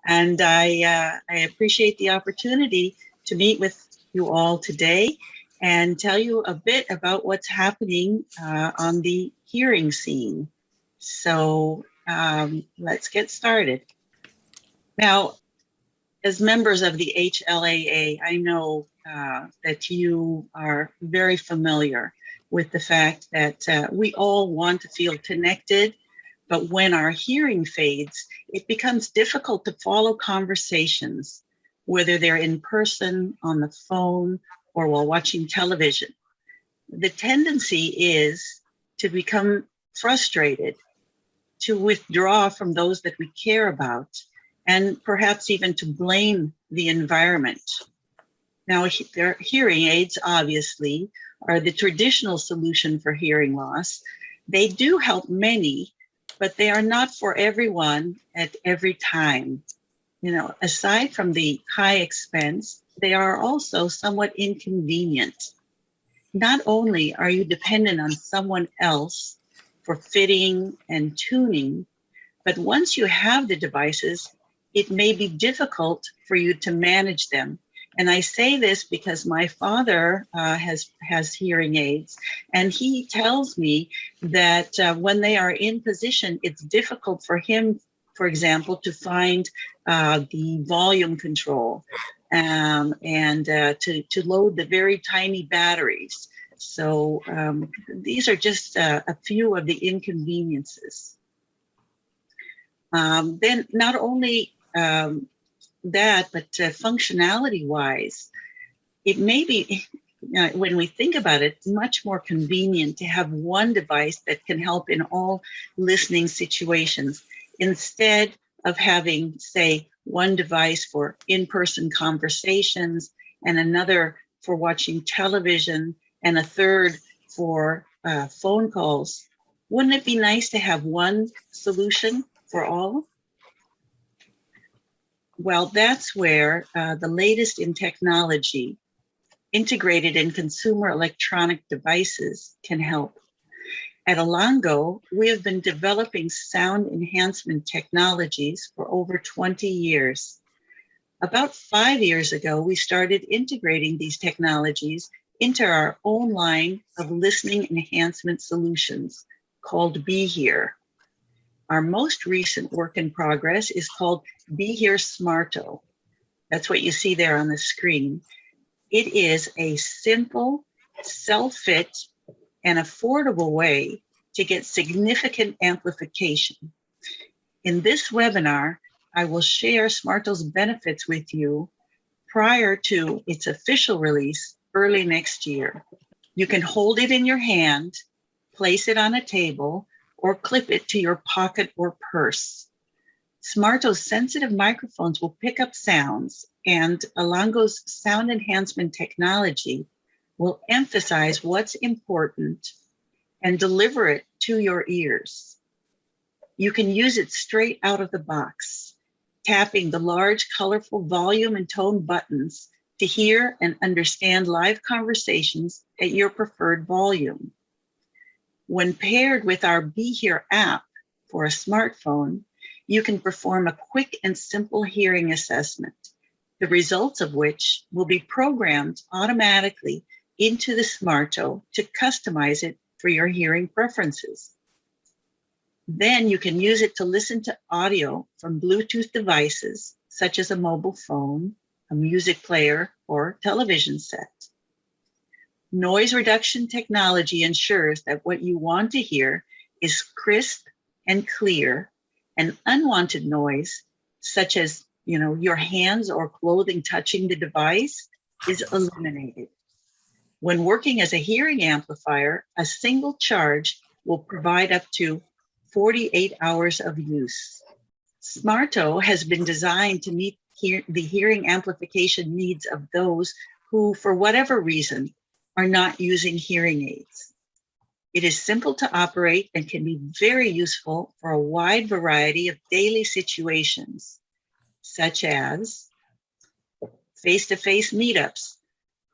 And I appreciate the opportunity to meet with you all today and tell you a bit about what's happening on the hearing scene. So let's get started. Now, as members of the HLAA, I know that you are very familiar with the fact that we all want to feel connected, but when our hearing fades, it becomes difficult to follow conversations, whether they're in person, on the phone, or while watching television. The tendency is to become frustrated, to withdraw from those that we care about, and perhaps even to blame the environment. Now, hearing aids, obviously, are the traditional solution for hearing loss. They do help many, but they are not for everyone at every time. You know, aside from the high expense, they are also somewhat inconvenient. Not only are you dependent on someone else for fitting and tuning, but once you have the devices, it may be difficult for you to manage them. And I say this because my father has hearing aids, and he tells me that when they are in position, it's difficult for him, for example, to find the volume control and to load the very tiny batteries. So these are just a few of the inconveniences. Then not only that, but functionality-wise, it may be, when we think about it, much more convenient to have one device that can help in all listening situations, instead of having, say, one device for in-person conversations and another for watching television and a third for phone calls. Wouldn't it be nice to have one solution for all? Well, that's where the latest in technology, integrated in consumer electronic devices, can help. At Elango, we have been developing sound enhancement technologies for over 20 years. About 5 years ago, we started integrating these technologies into our own line of listening enhancement solutions called BeHear. Our most recent work in progress is called BeHear SMARTO. That's what you see there on the screen. It is a simple, self-fit, and affordable way to get significant amplification. In this webinar, I will share Smarto's benefits with you prior to its official release early next year. You can hold it in your hand, place it on a table, or clip it to your pocket or purse. Smarto's sensitive microphones will pick up sounds, and Elango's sound enhancement technology will emphasize what's important and deliver it to your ears. You can use it straight out of the box, tapping the large, colorful volume and tone buttons to hear and understand live conversations at your preferred volume. When paired with our BeHear app for a smartphone, you can perform a quick and simple hearing assessment, the results of which will be programmed automatically into the Smarto to customize it for your hearing preferences. Then you can use it to listen to audio from Bluetooth devices, such as a mobile phone, a music player, or television set. Noise reduction technology ensures that what you want to hear is crisp and clear, and unwanted noise, such as your hands or clothing touching the device, is eliminated. When working as a hearing amplifier, a single charge will provide up to 48 hours of use. Smarto has been designed to meet the hearing amplification needs of those who, for whatever reason, are not using hearing aids. It is simple to operate and can be very useful for a wide variety of daily situations, such as face-to-face meetups.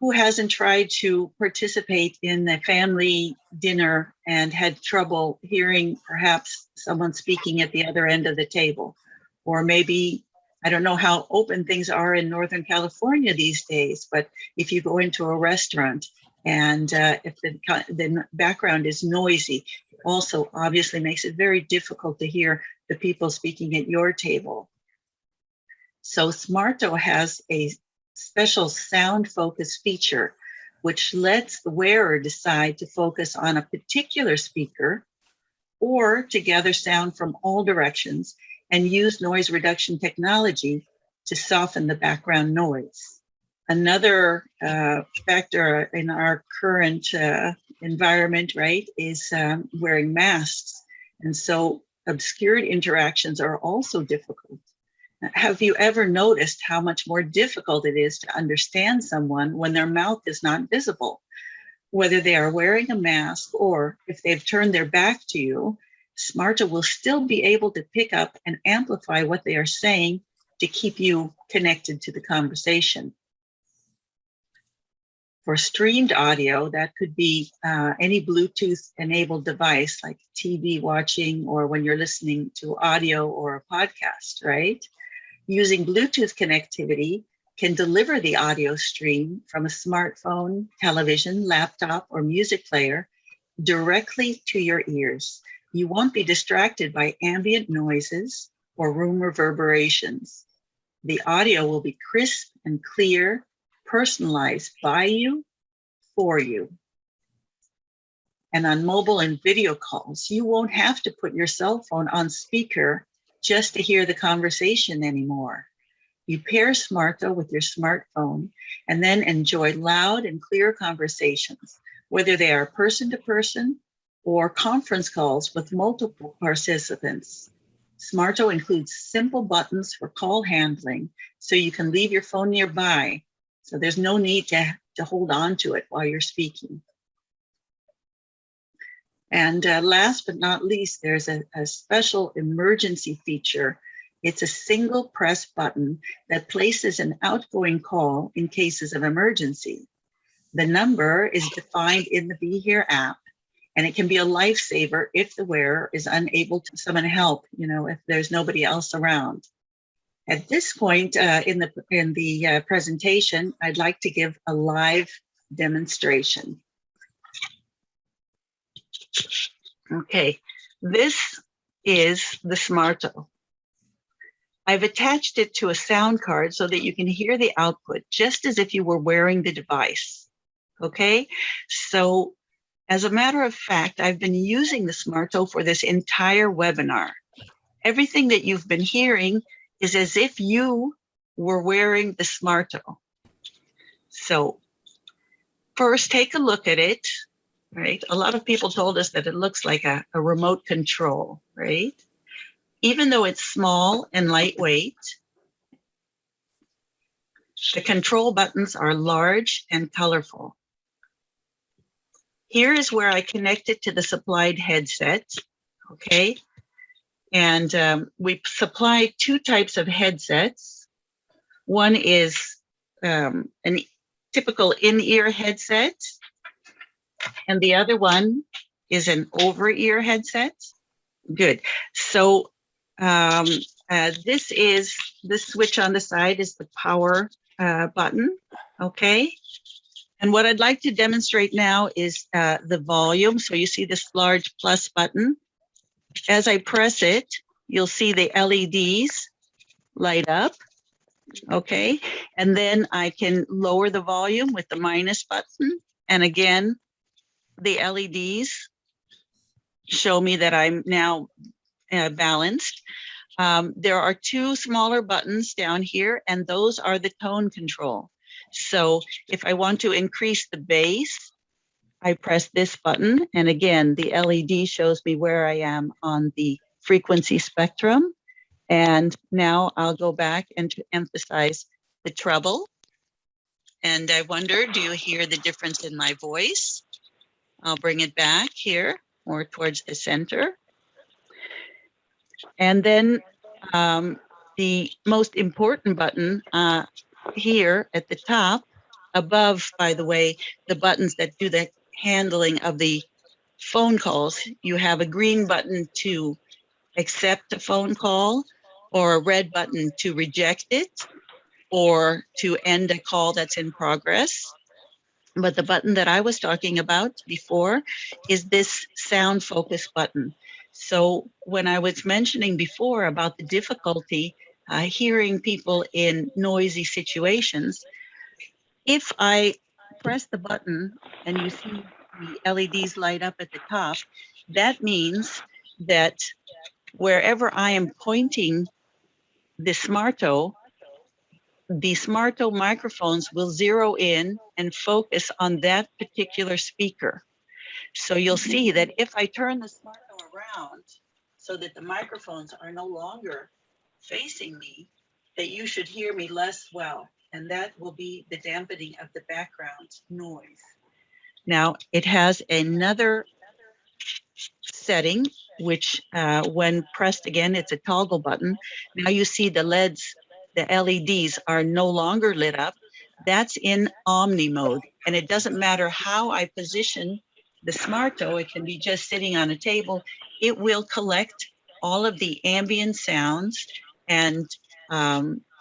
Who hasn't tried to participate in a family dinner and had trouble hearing perhaps someone speaking at the other end of the table? Or maybe I don't know how open things are in Northern California these days, but if you go into a restaurant and if the background is noisy, it also obviously makes it very difficult to hear the people speaking at your table. So Smarto has a special sound focus feature, which lets the wearer decide to focus on a particular speaker or to gather sound from all directions and use noise reduction technology to soften the background noise. Another factor in our current environment, right, is wearing masks. And so obscured interactions are also difficult. Have you ever noticed how much more difficult it is to understand someone when their mouth is not visible? Whether they are wearing a mask or if they've turned their back to you, Smarto will still be able to pick up and amplify what they are saying to keep you connected to the conversation. For streamed audio, that could be any Bluetooth-enabled device like TV watching or when you're listening to audio or a podcast, right? Using Bluetooth connectivity can deliver the audio stream from a smartphone, television, laptop, or music player directly to your ears. You won't be distracted by ambient noises or room reverberations. The audio will be crisp and clear, personalized by you, for you. And on mobile and video calls, you won't have to put your cell phone on speaker just to hear the conversation anymore. You pair Smarto with your smartphone and then enjoy loud and clear conversations, whether they are person-to-person or conference calls with multiple participants. Smarto includes simple buttons for call handling, so you can leave your phone nearby, so there's no need to hold on to it while you're speaking. And last but not least, there's a special emergency feature. It's a single press button that places an outgoing call in cases of emergency. The number is defined in the BeHear app, and it can be a lifesaver if the wearer is unable to summon help, if there's nobody else around. At this point in the presentation, I'd like to give a live demonstration. Okay, this is the Smarto. I've attached it to a sound card so that you can hear the output just as if you were wearing the device. Okay, so as a matter of fact, I've been using the Smarto for this entire webinar. Everything that you've been hearing is as if you were wearing the Smarto. So first, take a look at it. Right? A lot of people told us that it looks like a remote control, right? Even though it's small and lightweight, the control buttons are large and colorful. Here is where I connect it to the supplied headset, okay? And we supply two types of headsets. One is an typical in-ear headset, and the other one is an over-ear headset. Good. So this is the switch on the side is the power button. Okay. And what I'd like to demonstrate now is the volume. So you see this large plus button. As I press it, you'll see the LEDs light up. Okay. And then I can lower the volume with the minus button. And again, the LEDs show me that I'm now balanced. There are two smaller buttons down here, and those are the tone control. So if I want to increase the bass, I press this button. And again, the LED shows me where I am on the frequency spectrum. And now I'll go back and to emphasize the treble. And I wonder, do you hear the difference in my voice? I'll bring it back here, more towards the center. And then the most important button here at the top, above, by the way, the buttons that do the handling of the phone calls, you have a green button to accept a phone call, or a red button to reject it or to end a call that's in progress. But the button that I was talking about before is this sound focus button. So when I was mentioning before about the difficulty hearing people in noisy situations, if I press the button and you see the LEDs light up at the top, that means that wherever I am pointing the Smarto microphones will zero in and focus on that particular speaker. So you'll see that if I turn the Smarto around so that the microphones are no longer facing me, that you should hear me less well. And that will be the dampening of the background noise. Now, it has another setting, which when pressed again, it's a toggle button. Now you see the LEDs are no longer lit up. That's in Omni mode. And it doesn't matter how I position the Smarto, it can be just sitting on a table. It will collect all of the ambient sounds and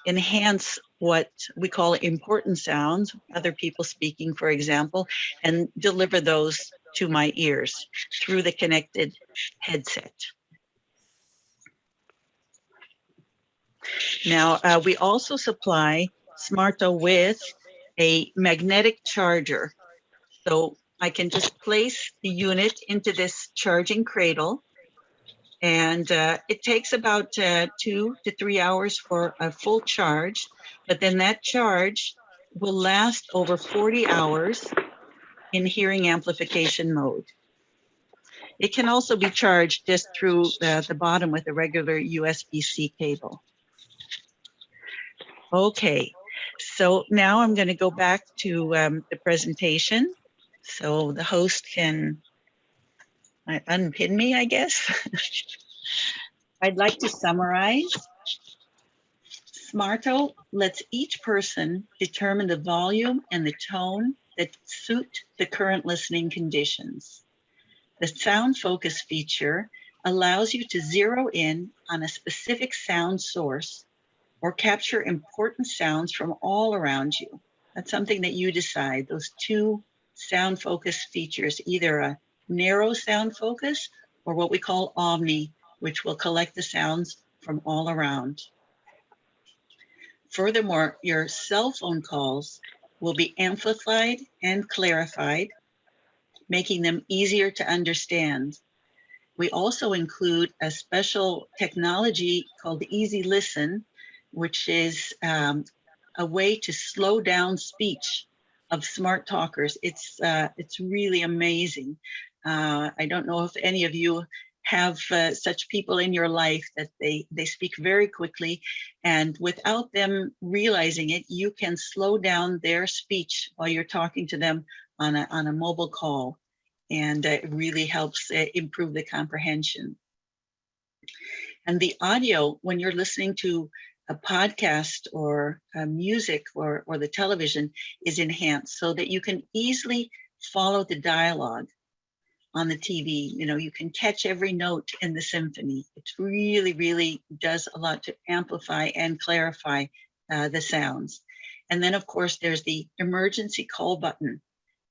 enhance what we call important sounds, other people speaking, for example, and deliver those to my ears through the connected headset. Now, we also supply Smarto with a magnetic charger. So I can just place the unit into this charging cradle, and it takes about 2 to 3 hours for a full charge, but then that charge will last over 40 hours in hearing amplification mode. It can also be charged just through the bottom with a regular USB-C cable. Okay, so now I'm going to go back to the presentation. So the host can unpin me, I guess. I'd like to summarize. Smarto lets each person determine the volume and the tone that suit the current listening conditions. The sound focus feature allows you to zero in on a specific sound source or capture important sounds from all around you. That's something that you decide. Those two sound focus features, either a narrow sound focus or what we call Omni, which will collect the sounds from all around. Furthermore, your cell phone calls will be amplified and clarified, making them easier to understand. We also include a special technology called Easy Listen, which is a way to slow down speech of smart talkers. It's really amazing. I don't know if any of you have such people in your life that they speak very quickly, and without them realizing it, you can slow down their speech while you're talking to them on a mobile call, and it really helps improve the comprehension. And the audio, when you're listening to a podcast or music or the television, is enhanced so that you can easily follow the dialogue on the TV. You know, you can catch every note in the symphony. It really, really does a lot to amplify and clarify the sounds. And then, of course, there's the emergency call button,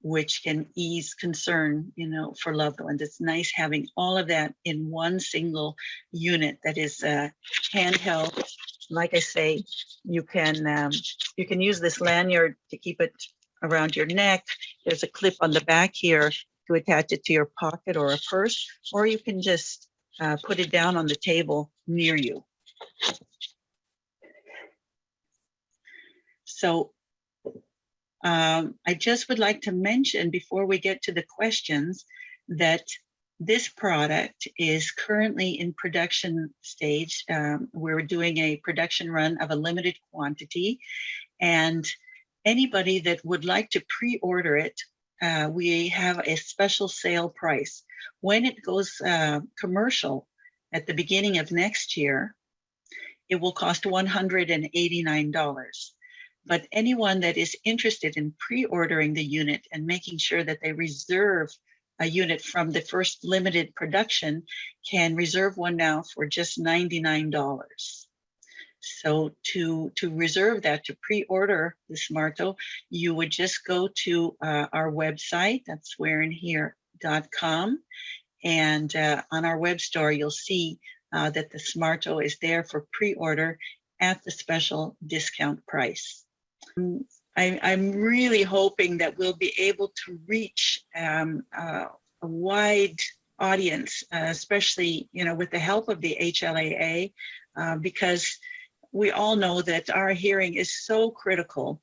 which can ease concern, you know, for loved ones. It's nice having all of that in one single unit that is handheld. Like I say, you can use this lanyard to keep it around your neck. There's a clip on the back here to attach it to your pocket or a purse, or you can just put it down on the table near you. So I just would like to mention before we get to the questions that this product is currently in production stage. We're doing a production run of a limited quantity, and anybody that would like to pre-order it, we have a special sale price. When it goes commercial at the beginning of next year, it will cost $189. But anyone that is interested in pre-ordering the unit and making sure that they reserve a unit from the first limited production can reserve one now for just $99. So to reserve that, to pre-order the Smarto, you would just go to our website, that's swearinhere.com. And on our web store, you'll see that the Smarto is there for pre-order at the special discount price. I'm really hoping that we'll be able to reach a wide audience, especially, you know, with the help of the HLAA, because we all know that our hearing is so critical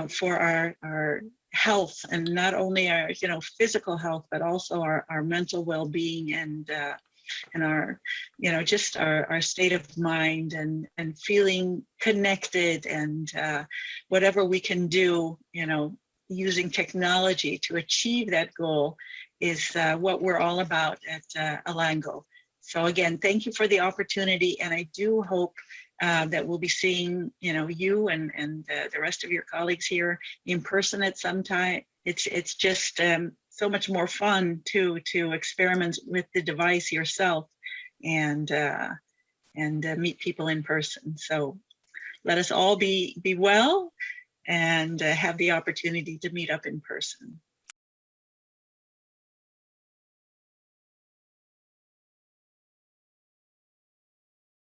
for our health, and not only our, you know, physical health, but also our mental well-being and our, you know, just our state of mind and feeling connected, and whatever we can do, you know, using technology to achieve that goal is what we're all about at Elango. So again, thank you for the opportunity, and I do hope that we'll be seeing, you know, you and the rest of your colleagues here in person at some time. It's just so much more fun to experiment with the device yourself and meet people in person. So let us all be well and have the opportunity to meet up in person.